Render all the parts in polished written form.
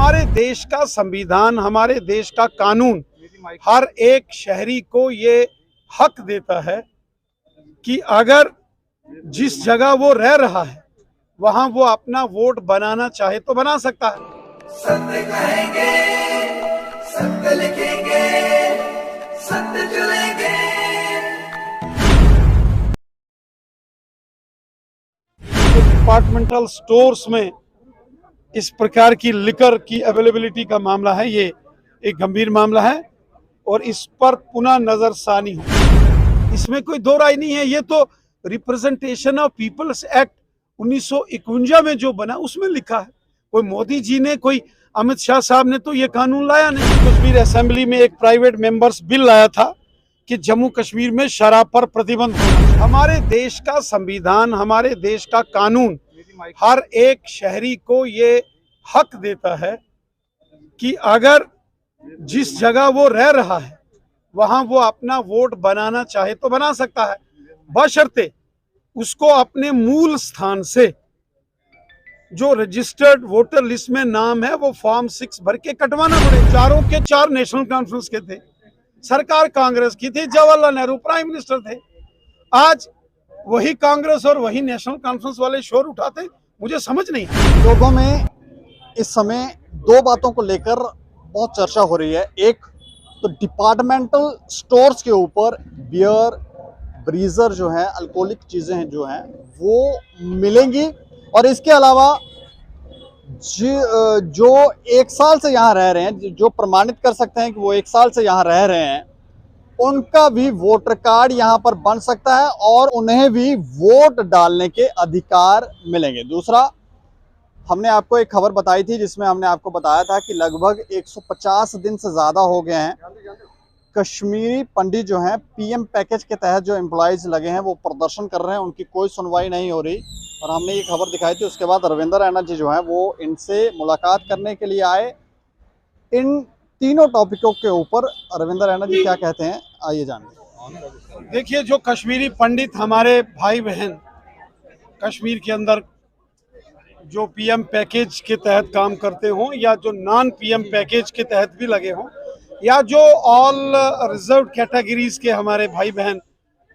हमारे देश का संविधान, हमारे देश का कानून हर एक शहरी को ये हक देता है कि अगर जिस जगह वो रह रहा है वहां वो अपना वोट बनाना चाहे तो बना सकता है। सत्य कहेंगे, सत्य लिखेंगे, सत्य चलेंगे। डिपार्टमेंटल स्टोर्स में इस प्रकार की लिकर की अवेलेबिलिटी का मामला है, ये एक गंभीर मामला है और इस पर पुनः नजरसानी हो, इसमें कोई दो राय नहीं है। ये तो रिप्रेजेंटेशन ऑफ पीपल्स एक्ट 1951 में जो बना उसमें लिखा है। कोई मोदी जी ने, कोई अमित शाह साहब ने तो ये कानून लाया नहीं। कश्मीर असेंबली में एक प्राइवेट मेंबर्स बिल लाया था कि जम्मू कश्मीर में शराब पर प्रतिबंध होना। हमारे देश का संविधान, हमारे देश का कानून हर एक शहरी को ये हक देता है कि अगर जिस जगह वो रह रहा है वहां वो अपना वोट बनाना चाहे तो बना सकता है, बशर्ते उसको अपने मूल स्थान से जो रजिस्टर्ड वोटर लिस्ट में नाम है वो फॉर्म 6 भर के कटवाना पड़े। चारों के चार नेशनल कॉन्फ्रेंस के थे, सरकार कांग्रेस की थी, जवाहरलाल नेहरू प्राइम मिनिस्टर थे। आज वही कांग्रेस और वही नेशनल कॉन्फ्रेंस वाले शोर उठाते, मुझे समझ नहीं। लोगों में इस समय दो बातों को लेकर बहुत चर्चा हो रही है। एक तो डिपार्टमेंटल स्टोर्स के ऊपर बियर, ब्रीजर जो है, अल्कोहलिक चीज़ें हैं जो हैं वो मिलेंगी, और इसके अलावा जो एक साल से यहाँ रह रहे हैं, जो प्रमाणित कर सकते हैं कि वो एक साल से यहाँ रह रहे हैं, उनका भी वोटर कार्ड यहाँ पर बन सकता है और उन्हें भी वोट डालने के अधिकार मिलेंगे। दूसरा, हमने आपको एक खबर बताई थी जिसमें हमने आपको बताया था कि लगभग 150 दिन से ज़्यादा हो गए हैं कश्मीरी पंडित जो हैं पीएम पैकेज के तहत जो एम्प्लॉयज़ लगे हैं वो प्रदर्शन कर रहे हैं, उनकी कोई सुनवाई नहीं हो रही। और हमने ये खबर दिखाई थी, उसके बाद रविंद्र रैना जी जो हैं वो इनसे मुलाकात करने के लिए आए। इन तीनों टॉपिकों के ऊपर रविंद्र रैना जी क्या कहते हैं, आइए जानिए। देखिए, जो कश्मीरी पंडित हमारे भाई बहन कश्मीर के अंदर जो पीएम पैकेज के तहत काम करते हों या जो नॉन पीएम पैकेज के तहत भी लगे हों, या जो ऑल रिजर्व कैटेगरीज के हमारे भाई बहन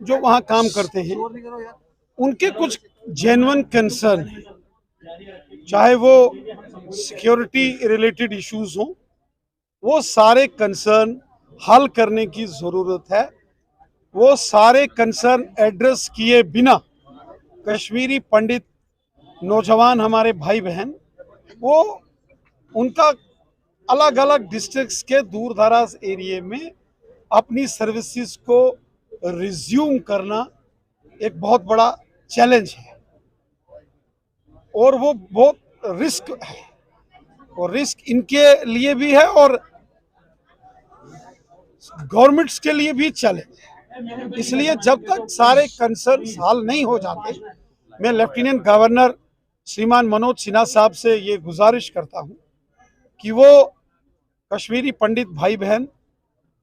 जो वहाँ काम करते हैं, उनके कुछ जेन्युइन कंसर्न हैं, चाहे वो सिक्योरिटी रिलेटेड इश्यूज हों, वो सारे कंसर्न हल करने की ज़रूरत है। वो सारे कंसर्न एड्रेस किए बिना कश्मीरी पंडित नौजवान हमारे भाई बहन वो उनका अलग अलग डिस्ट्रिक्ट्स के दूर दराज एरिया में अपनी सर्विसेज को रिज्यूम करना एक बहुत बड़ा चैलेंज है और वो बहुत रिस्क है, और रिस्क इनके लिए भी है और गवर्नमेंट्स के लिए भी चैलेंज है। इसलिए जब तक सारे कंसर्न हल नहीं हो जाते, मैं लेफ्टिनेंट गवर्नर श्रीमान मनोज सिन्हा साहब से ये गुजारिश करता हूं कि वो कश्मीरी पंडित भाई बहन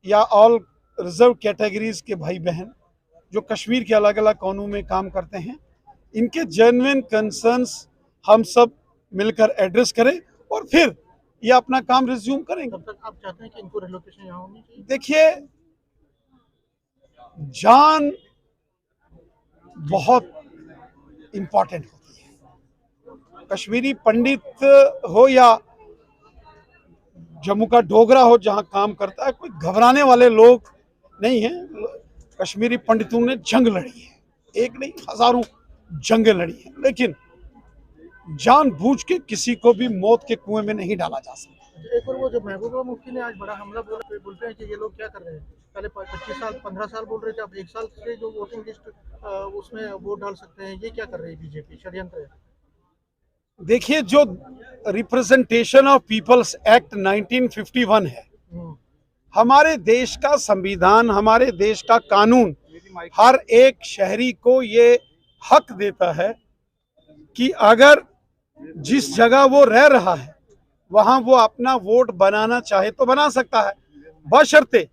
या ऑल रिजर्व कैटेगरीज के भाई बहन जो कश्मीर के अलग अलग कोनों में काम करते हैं, इनके जेन्युइन कंसर्न्स हम सब मिलकर एड्रेस करें और फिर ये अपना काम रिज्यूम करेंगे। तब तक आप चाहते हैं कि इनको रिलोकेशन यहाँ होनी चाहिए? देखिए, जान बहुत इंपॉर्टेंट होती है। कश्मीरी पंडित हो या जम्मू का डोगरा हो जहां काम करता है, कोई घबराने वाले लोग नहीं हैं। कश्मीरी पंडितों ने जंग लड़ी है, एक नहीं हजारों जंगें लड़ी हैं, लेकिन जानबूझ के किसी को भी मौत के कुएं में नहीं डाला जा सकता। एक और वो जो महबूबा मुफ्ती ने आज बड़ा हमला बोलते हैं कि ये लोग क्या कर रहे हैं, पहले 25 साल 15 साल बोल रहे थे, अब 1 साल से जो वोटिंग लिस्ट उसमें वोट डाल सकते हैं, ये क्या कर रही है बीजेपी? षड्यंत्र है। देखिए, जो रिप्रेजेंटेशन ऑफ पीपल्स एक्ट 1951 है, हमारे देश का संविधान, हमारे देश का कानून हर एक शहरी को ये हक देता है कि अगर जिस जगह वो रह रहा है वहां वो अपना वोट बनाना चाहे तो बना सकता है, बशर्ते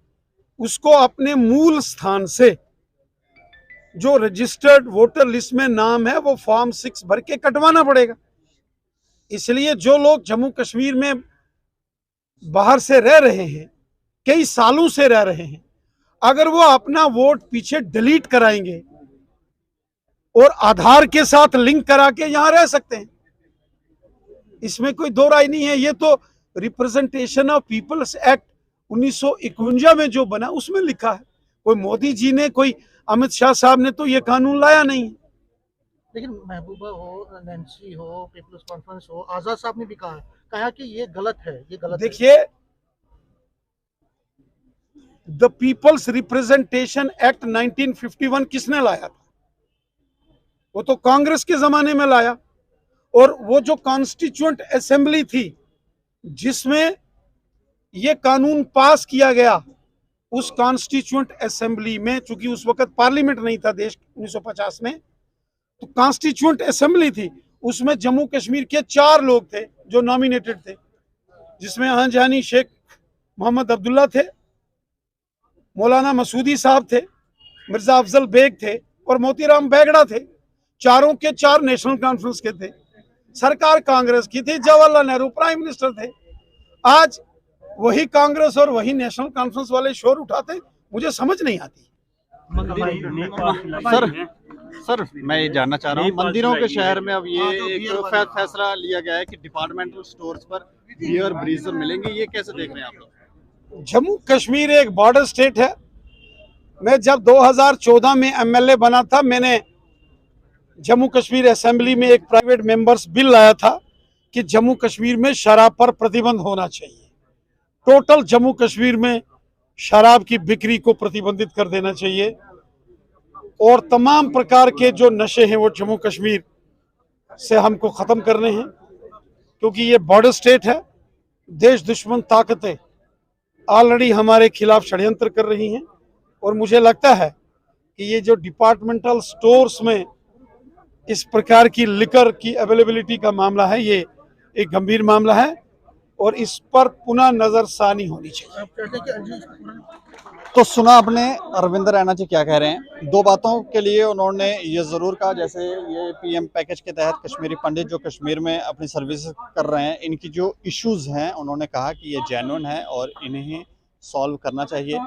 उसको अपने मूल स्थान से जो रजिस्टर्ड वोटर लिस्ट में नाम है वो फॉर्म 6 भर के कटवाना पड़ेगा। इसलिए जो लोग जम्मू कश्मीर में बाहर से रह रहे हैं, कई सालों से रह रहे हैं, अगर वो अपना वोट पीछे डिलीट कराएंगे और आधार के साथ लिंक करा के यहां रह सकते हैं, इसमें कोई दो राय नहीं है। ये तो रिप्रेजेंटेशन ऑफ पीपल्स एक्ट 1951 में जो बना उसमें लिखा है। कोई मोदी जी ने, कोई अमित शाह साहब ने तो ये कानून लाया नहीं है। लेकिन महबूबा हो, नैन्सी हो, पीपल्स कॉन्फ्रेंस हो, आजाद साहब ने भी कहा कि ये गलत है, ये गलत है। देखिए, द पीपल्स रिप्रेजेंटेशन एक्ट 1951 किसने लाया था? वो तो कांग्रेस के जमाने में लाया। और वो जो कॉन्स्टिट्यूएंट असेंबली थी जिसमें ये कानून पास किया गया, उस कॉन्स्टिट्यूएंट असेंबली में, चूंकि उस वक्त पार्लियामेंट नहीं था देश 1950 में, तो कॉन्स्टिट्यूएंट असेंबली थी, उसमें जम्मू कश्मीर के 4 लोग थे जो नॉमिनेटेड थे, जिसमें हांजानी शेख मोहम्मद अब्दुल्ला थे, मौलाना मसूदी साहब थे, मिर्जा अफजल बेग थे और मोतीराम बेगड़ा थे। चारों के 4 नेशनल कॉन्फ्रेंस के थे। सरकार कांग्रेस की थी, जवाहरलाल नेहरू प्राइम मिनिस्टर थे। आज वही कांग्रेस और वही नेशनल कॉन्फ्रेंस वाले शोर उठाते, मुझे समझ नहीं आती। सर मैं ये जानना चाह रहा हूँ, मंदिरों के शहर में अब ये एक फैसला लिया गया है कि डिपार्टमेंटल स्टोर्स पर बियर ब्रीजर मिलेंगे, ये कैसे देख रहे हैं आप लोग? जम्मू कश्मीर एक बॉर्डर स्टेट है। मैं जब 2014 में एमएलए बना था, मैंने जम्मू कश्मीर असेंबली में एक प्राइवेट मेंबर्स बिल लाया था कि जम्मू कश्मीर में शराब पर प्रतिबंध होना चाहिए। टोटल जम्मू कश्मीर में शराब की बिक्री को प्रतिबंधित कर देना चाहिए और तमाम प्रकार के जो नशे हैं वो जम्मू कश्मीर से हमको ख़त्म करने हैं, क्योंकि ये बॉर्डर स्टेट है। देश दुश्मन ताकतें ऑलरेडी हमारे खिलाफ षड्यंत्र कर रही हैं और मुझे लगता है कि ये जो डिपार्टमेंटल स्टोर्स में इस प्रकार की लिकर की अवेलेबिलिटी का मामला है, ये एक गंभीर मामला है और इस पर पुनः नजरसानी होनी चाहिए। आप कहते हैं कि तो सुना आपने रविंद्र रैना जी क्या कह रहे हैं। 2 बातों के लिए उन्होंने ये ज़रूर कहा, जैसे ये पीएम पैकेज के तहत कश्मीरी पंडित जो कश्मीर में अपनी सर्विस कर रहे हैं, इनकी जो इश्यूज़ हैं उन्होंने कहा कि ये जेन्युइन है और इन्हें सॉल्व करना चाहिए।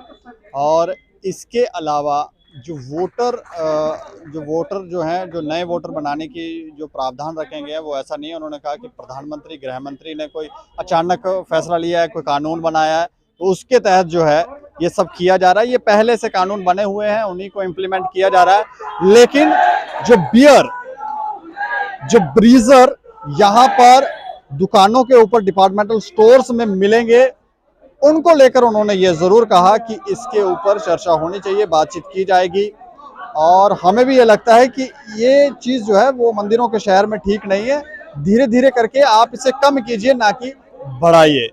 और इसके अलावा जो वोटर जो हैं, जो नए वोटर बनाने की जो प्रावधान रखे गए हैं वो ऐसा नहीं है। उन्होंने कहा कि प्रधानमंत्री, गृह मंत्री ने कोई अचानक फैसला लिया है, कोई कानून बनाया है, तो उसके तहत जो है ये सब किया जा रहा है। ये पहले से कानून बने हुए हैं, उन्हीं को इम्प्लीमेंट किया जा रहा है। लेकिन जो बियर, जो ब्रीजर यहाँ पर दुकानों के ऊपर डिपार्टमेंटल स्टोर्स में मिलेंगे, उनको लेकर उन्होंने ये ज़रूर कहा कि इसके ऊपर चर्चा होनी चाहिए, बातचीत की जाएगी। और हमें भी ये लगता है कि ये चीज़ जो है वो मंदिरों के शहर में ठीक नहीं है। धीरे धीरे करके आप इसे कम कीजिए, ना कि बढ़ाइए।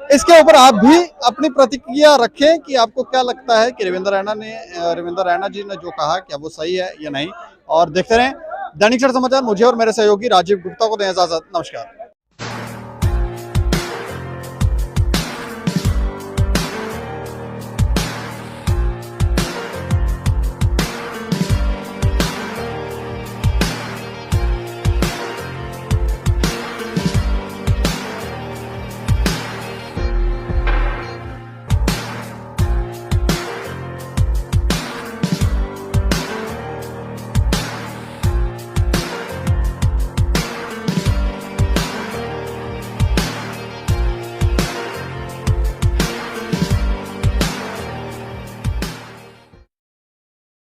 इसके ऊपर आप भी अपनी प्रतिक्रिया रखें कि आपको क्या लगता है कि रविंद्र रैना जी ने जो कहा, क्या वो सही है या नहीं। और देखते रहें दैनिक समाचार। मुझे और मेरे सहयोगी राजीव गुप्ता को दें इजाजत। नमस्कार।